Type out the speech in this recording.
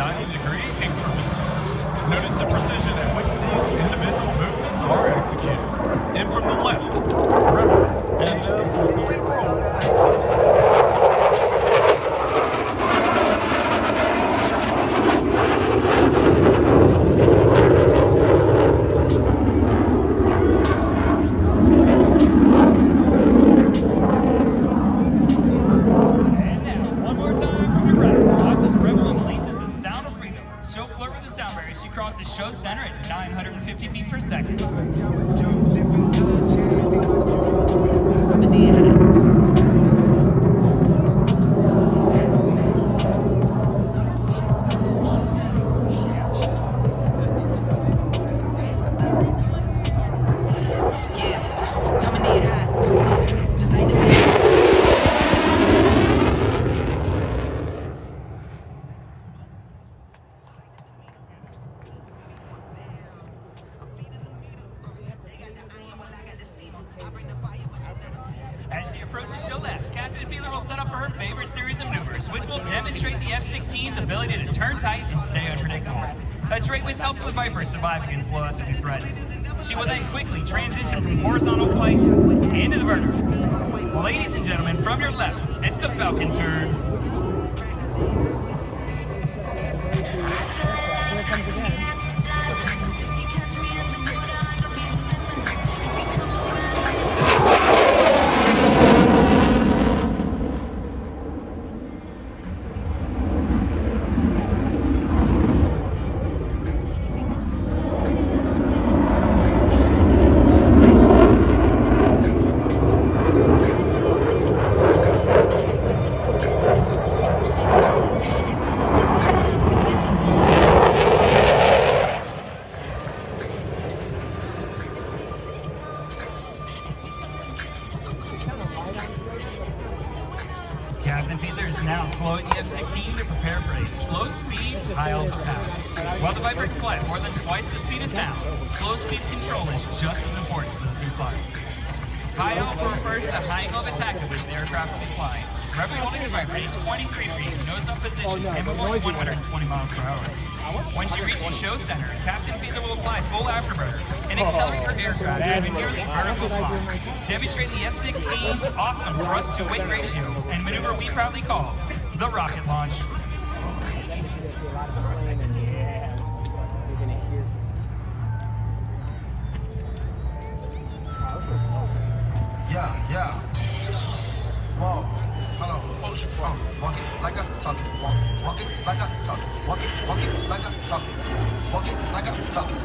90-degree increment. Notice the precision at which these individual movements are executed. In from the left, reverse, and then fully roll. Crosses show center at 950 feet per second. As she approaches show left, Captain Feeler will set up for her favorite series of maneuvers, which will demonstrate the F-16's ability to turn tight and stay unpredictable. A trait which helps the Viper survive against blowouts and new threats. She will then quickly transition from horizontal flight into the vertical. Ladies and gentlemen, from your left, it's the Falcon turn. Captain Feeler is now slowing the F-16 to prepare for a slow speed, high alpha pass. While the Viper can fly at more than twice the speed of sound, slow speed control is just as important for those who fly. High alpha refers to the high angle of attack at which the aircraft will be flying. Roughly holding the Viper at 23 feet, nose up position, and moving 120 miles per hour. When she reaches show center, Captain Feeler will apply full afterburner and accelerate her aircraft into nearly vertical climb, demonstrating the F-16's awesome thrust-to-weight ratio and maneuver we proudly call the rocket launch. Yeah. Whoa. Hold on. Walk it like I talk it. Walk it like I talk it. Walk it like I talk it. Walk it like I talk it.